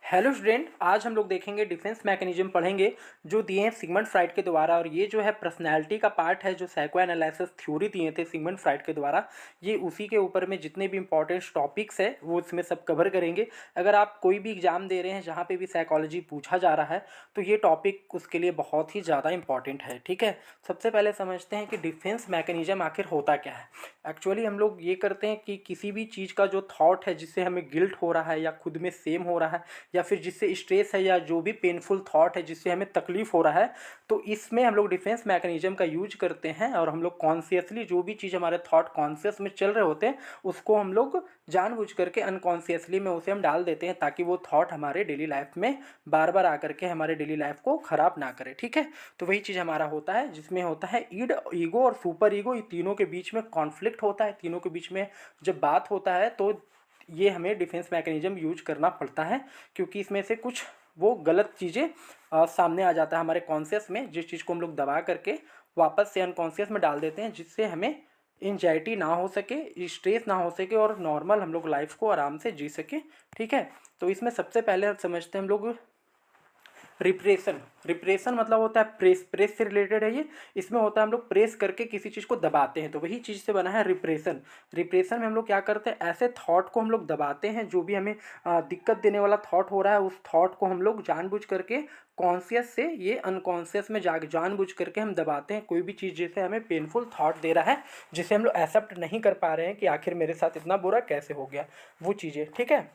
Hello student, आज हम लोग देखेंगे डिफेंस मैकेनिज्म पढ़ेंगे जो दिए हैं सिगमंड फ्राइड के द्वारा। और ये जो है पर्सनैलिटी का पार्ट है जो साइको एनालिसिस थ्योरी दिए थे सिगमंड फ्राइड के द्वारा। ये उसी के ऊपर में जितने भी इंपॉर्टेंट टॉपिक्स है वो इसमें सब कवर करेंगे। अगर आप कोई भी एग्जाम दे रहे हैं जहाँ पे भी साइकोलॉजी पूछा जा रहा है तो ये टॉपिक उसके लिए बहुत ही ज़्यादा इंपॉर्टेंट है। ठीक है, सबसे पहले समझते हैं कि डिफेंस मैकेनिज्म आखिर होता क्या है। एक्चुअली हम लोग ये करते हैं कि किसी भी चीज़ का जो थॉट है जिससे हमें गिल्ट हो रहा है या खुद में सेम हो रहा है या फिर जिससे स्ट्रेस है या जो भी पेनफुल थॉट है जिससे हमें तकलीफ हो रहा है, तो इसमें हम लोग डिफेंस मैकेनिज्म का यूज करते हैं। और हम लोग कॉन्शियसली जो भी चीज़ हमारे थॉट कॉन्शियस में चल रहे होते हैं उसको हम लोग जानबूझ करके अनकॉन्शियसली में उसे हम डाल देते हैं ताकि वो थॉट हमारे डेली लाइफ में बार बार आकर के हमारे डेली लाइफ को ख़राब ना करे। ठीक है, तो वही चीज़ हमारा होता है जिसमें होता है ईड, ईगो और सुपर ईगो। ये तीनों के बीच में कॉन्फ्लिक्ट होता है। तीनों के बीच में जब बात होता है तो ये हमें डिफेंस मैकेनिज्म यूज करना पड़ता है, क्योंकि इसमें से कुछ वो गलत चीज़ें सामने आ जाता है हमारे कॉन्शियस में, जिस चीज़ को हम लोग दबा करके वापस से अनकॉन्शियस में डाल देते हैं जिससे हमें एंजाइटी ना हो सके, स्ट्रेस ना हो सके और नॉर्मल हम लोग लाइफ को आराम से जी सके। ठीक है, तो इसमें सबसे पहले समझते हैं हम लोग रिप्रेशन। रिप्रेशन मतलब होता है प्रेस। प्रेस से रिलेटेड है ये। इसमें होता है हम लोग प्रेस करके किसी चीज़ को दबाते हैं, तो वही चीज़ से बना है रिप्रेशन। रिप्रेशन में हम लोग क्या करते हैं, ऐसे थॉट को हम लोग दबाते हैं जो भी हमें दिक्कत देने वाला थॉट हो रहा है उस थॉट को हम लोग जानबूझ करके कॉन्शियस से ये अनकॉन्शियस में जा जानबूझ करके हम दबाते हैं। कोई भी चीज़ जैसे हमें पेनफुल थॉट दे रहा है जिसे हम लोग एक्सेप्ट नहीं कर पा रहे हैं कि आखिर मेरे साथ इतना बुरा कैसे हो गया, वो चीज़ें। ठीक है,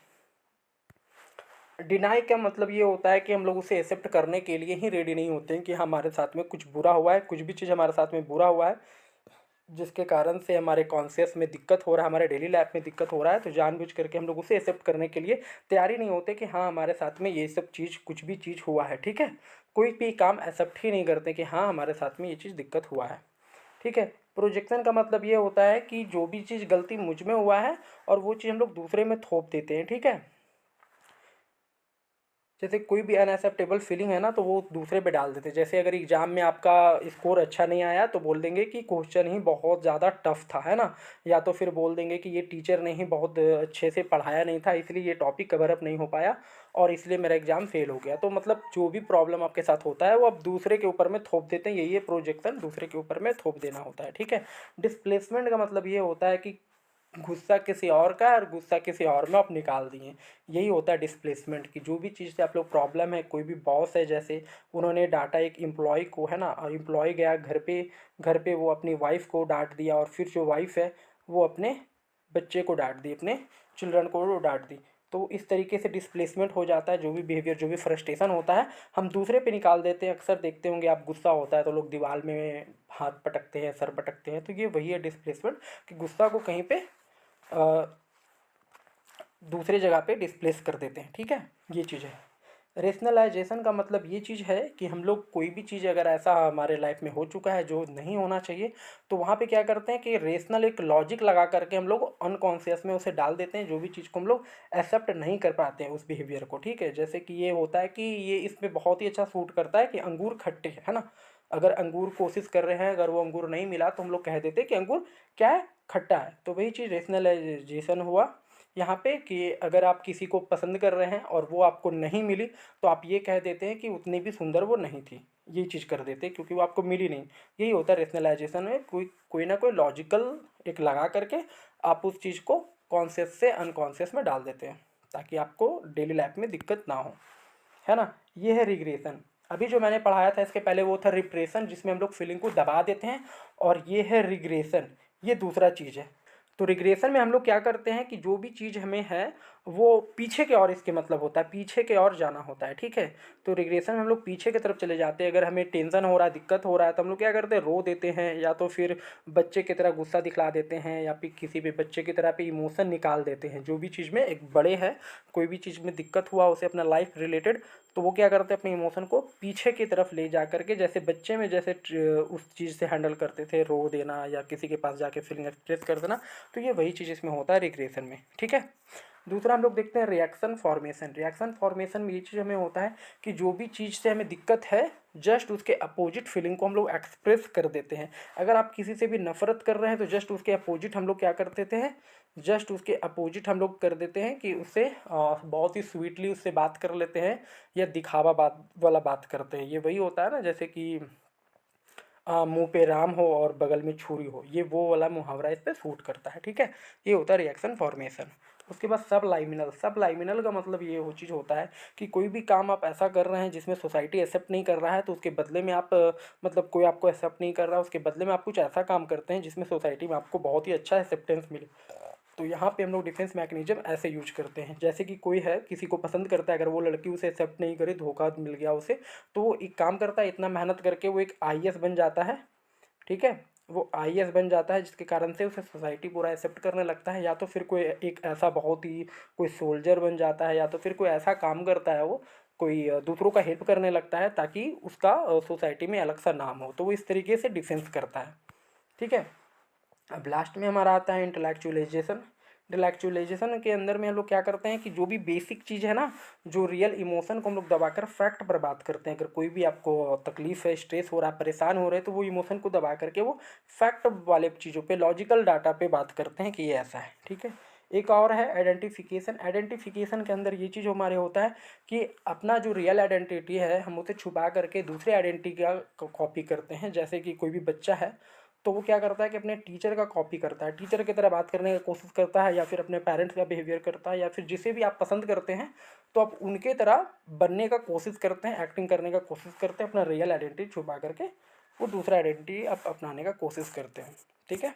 डिनाई का मतलब ये होता है कि हम लोग उसे एक्सेप्ट करने के लिए ही रेडी नहीं होते हैं कि हमारे साथ में कुछ बुरा हुआ है, कुछ भी चीज़ हमारे साथ में बुरा हुआ है जिसके कारण से हमारे कॉन्शियस में दिक्कत हो रहा है, हमारे डेली लाइफ में दिक्कत हो रहा है, तो जानबूझ करके हम लोग उसे एक्सेप्ट करने के लिए तैयारी नहीं होते कि हाँ हमारे साथ में ये सब चीज़ कुछ भी चीज़ हुआ है। ठीक है, कोई भी काम एक्सेप्ट ही नहीं करते कि हाँ हमारे साथ में ये चीज़ दिक्कत हुआ है। ठीक है, प्रोजेक्शन का मतलब ये होता है कि जो भी चीज़ गलती मुझ में हुआ है और वो चीज़ हम लोग दूसरे में थोप देते हैं। ठीक है, जैसे कोई भी अनएक्सेप्टेबल फीलिंग है ना तो वो दूसरे पे डाल देते हैं। जैसे अगर एग्जाम में आपका स्कोर अच्छा नहीं आया तो बोल देंगे कि क्वेश्चन ही बहुत ज़्यादा टफ था, है ना। या तो फिर बोल देंगे कि ये टीचर ने ही बहुत अच्छे से पढ़ाया नहीं था इसलिए ये टॉपिक कवर अप नहीं हो पाया और इसलिए मेरा एग्जाम फेल हो गया। तो मतलब जो भी प्रॉब्लम आपके साथ होता है वो आप दूसरे के ऊपर में थोप देते हैं। यही है प्रोजेक्शन, दूसरे के ऊपर में थोप देना होता है। ठीक है, डिस्प्लेसमेंट का मतलब ये होता है कि गुस्सा किसी और का है और गुस्सा किसी और में आप निकाल दिए। यही होता है डिस्प्लेसमेंट की। जो भी चीज़ से आप लोग प्रॉब्लम है, कोई भी बॉस है जैसे उन्होंने डांटा एक एम्प्लॉय को, है ना, और एम्प्लॉय गया घर पे वो अपनी वाइफ को डांट दिया और फिर जो वाइफ है वो अपने बच्चे को डांट दी, अपने चिल्ड्रन को वो डांट दी। तो इस तरीके से डिस्प्लेसमेंट हो जाता है। जो भी बिहेवियर, जो भी फ्रस्ट्रेशन होता है हम दूसरे पे निकाल देते हैं। अक्सर देखते होंगे आप, गुस्सा होता है तो लोग दीवार में हाथ पटकते हैं, सर पटकते हैं, तो ये वही है डिस्प्लेसमेंट कि गुस्सा को कहीं पे अ, दूसरे जगह पे डिस्प्लेस कर देते हैं। ठीक है, ये चीज़ है। रेशनलाइजेशन का मतलब ये चीज़ है कि हम लोग कोई भी चीज़ अगर ऐसा हमारे लाइफ में हो चुका है जो नहीं होना चाहिए तो वहाँ पे क्या करते हैं कि रेशनल एक लॉजिक लगा करके हम लोग अनकॉन्शियस में उसे डाल देते हैं। जो भी चीज़ को हम लोग एक्सेप्ट नहीं कर पाते हैं उस बिहेवियर को। ठीक है, जैसे कि ये होता है कि ये इसमें बहुत ही अच्छा सूट करता है कि अंगूर खट्टे हैं, है ना। अगर अंगूर कोशिश कर रहे हैं, अगर वो अंगूर नहीं मिला तो हम लोग कह देते हैं कि अंगूर क्या है, खट्टा है। तो वही चीज़ रेशनलाइजेशन हुआ यहाँ पे कि अगर आप किसी को पसंद कर रहे हैं और वो आपको नहीं मिली तो आप ये कह देते हैं कि उतनी भी सुंदर वो नहीं थी। ये चीज़ कर देते हैं क्योंकि वो आपको मिली नहीं। यही होता है रेशनलाइजेशन में, कोई कोई ना कोई लॉजिकल एक लगा करके आप उस चीज़ को कॉन्शियस से अनकॉन्शियस में डाल देते हैं ताकि आपको डेली लाइफ में दिक्कत ना हो, है ना। ये है रिग्रेशन। अभी जो मैंने पढ़ाया था इसके पहले वो था रिप्रेशन जिसमें हम लोग फीलिंग को दबा देते हैं, और ये है रिग्रेशन, ये दूसरा चीज़ है। तो रिग्रेशन में हम लोग क्या करते हैं कि जो भी चीज़ हमें है वो पीछे के ओर, इसके मतलब होता है पीछे के ओर जाना होता है। ठीक है, तो रिग्रेशन में हम लोग पीछे की तरफ चले जाते हैं। अगर हमें टेंशन हो रहा है, दिक्कत हो रहा है, तो हम लोग क्या करते हैं, रो देते हैं या तो फिर बच्चे की तरह गुस्सा दिखला देते हैं या फिर किसी भी बच्चे की तरह पे इमोशन निकाल देते हैं। जो भी चीज़ में एक बड़े है, कोई भी चीज़ में दिक्कत हुआ उसे अपना लाइफ रिलेटेड, तो वो क्या करते हैं अपने इमोशन को पीछे की तरफ ले जा करके, जैसे बच्चे में जैसे उस चीज़ से हैंडल करते थे, रो देना या किसी के पास जाके फीलिंग एक्सप्रेस कर देना। तो ये वही चीज़ इसमें होता है रिग्रेशन में। ठीक है, दूसरा हम लोग देखते हैं रिएक्शन फॉर्मेशन। रिएक्शन फॉर्मेशन में ये चीज़ हमें होता है कि जो भी चीज़ से हमें दिक्कत है जस्ट उसके अपोजिट फीलिंग को हम लोग एक्सप्रेस कर देते हैं। अगर आप किसी से भी नफरत कर रहे हैं तो जस्ट उसके अपोजिट हम लोग क्या कर देते हैं, जस्ट उसके अपोजिट हम लोग कर देते हैं कि उससे बहुत ही स्वीटली उससे बात कर लेते हैं या दिखावा बात वाला बात करते हैं। ये वही होता है ना, जैसे कि मुंह पे राम हो और बगल में छुरी हो, ये वो वाला मुहावरा इस पे सूट करता है। ठीक है, ये होता है रिएक्शन फॉर्मेशन। उसके बाद सब लाइमिनल। सब लाइमिनल का मतलब ये वो चीज़ होता है कि कोई भी काम आप ऐसा कर रहे हैं जिसमें सोसाइटी एक्सेप्ट नहीं कर रहा है, तो उसके बदले में आप मतलब कोई आपको एक्सेप्ट नहीं कर रहा है, उसके बदले में आप कुछ ऐसा काम करते हैं जिसमें सोसाइटी में आपको बहुत ही अच्छा एक्सेप्टेंस मिले। तो यहाँ पे हम लोग डिफेंस मैकेनिज्म ऐसे यूज करते हैं, जैसे कि कोई है किसी को पसंद करता है, अगर वो लड़की उसे एक्सेप्ट नहीं करे, धोखा मिल गया उसे, तो वो एक काम करता है, इतना मेहनत करके वो एक आईएएस बन जाता है। ठीक है, वो आईएएस बन जाता है जिसके कारण से उसे सोसाइटी पूरा एक्सेप्ट करने लगता है, या तो फिर कोई एक ऐसा बहुत ही कोई सोल्जर बन जाता है, या तो फिर कोई ऐसा काम करता है वो, कोई दूसरों का हेल्प करने लगता है ताकि उसका सोसाइटी में अलग सा नाम हो, तो वो इस तरीके से डिफेंस करता है। ठीक है, अब लास्ट में हमारा आता है इंटेलेक्चुअलाइजेशन। इंटेलेक्चुअलाइजेशन के अंदर में हम लोग क्या करते हैं कि जो भी बेसिक चीज़ है ना, जो रियल इमोशन को हम लोग दबाकर फैक्ट पर बात करते हैं। अगर कोई भी आपको तकलीफ है, स्ट्रेस हो रहा है, परेशान हो रहे हैं, तो वो इमोशन को दबा करके वो फैक्ट वाले चीज़ों पे, लॉजिकल डाटा पे बात करते हैं कि ये ऐसा है। ठीक है, एक और है आइडेंटिफिकेशन। आइडेंटिफिकेशन के अंदर ये चीज़ हमारे होता है कि अपना जो रियल आइडेंटिटी है हम उसे छुपा करके दूसरे आइडेंटिटी का कॉपी करते हैं। जैसे कि कोई भी बच्चा है तो वो क्या करता है कि अपने टीचर का कॉपी करता है, टीचर की तरह बात करने की कोशिश करता है, या फिर अपने पेरेंट्स का बिहेवियर करता है, या फिर जिसे भी आप पसंद करते हैं तो आप उनके तरह बनने का कोशिश करते हैं, एक्टिंग करने का कोशिश करते हैं, अपना रियल आइडेंटिटी छुपा करके वो दूसरा आइडेंटिटी आप अपनाने का कोशिश करते हैं। ठीक है,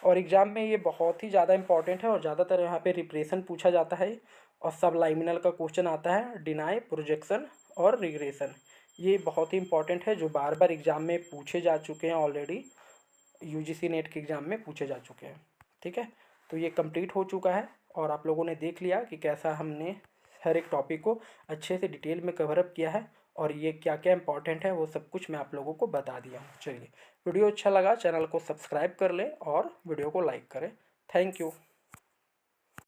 और एग्ज़ाम में ये बहुत ही ज़्यादा इंपॉर्टेंट है और ज़्यादातर यहाँ पे रिप्रेशन पूछा जाता है। और सब लाइमिनल का क्वेश्चन आता है, डिनाई, प्रोजेक्शन और रिग्रेशन। ये बहुत ही इंपॉर्टेंट है, जो बार बार एग्ज़ाम में पूछे जा चुके हैं ऑलरेडी, यूजीसी नेट के एग्ज़ाम में पूछे जा चुके हैं। ठीक है, तो ये कंप्लीट हो चुका है और आप लोगों ने देख लिया कि कैसा हमने हर एक टॉपिक को अच्छे से डिटेल में कवर अप किया है, और ये क्या क्या इंपॉर्टेंट है वो सब कुछ मैं आप लोगों को बता दिया हूँ। चलिए, वीडियो अच्छा लगा चैनल को सब्सक्राइब कर लें और वीडियो को लाइक करें। Thank you.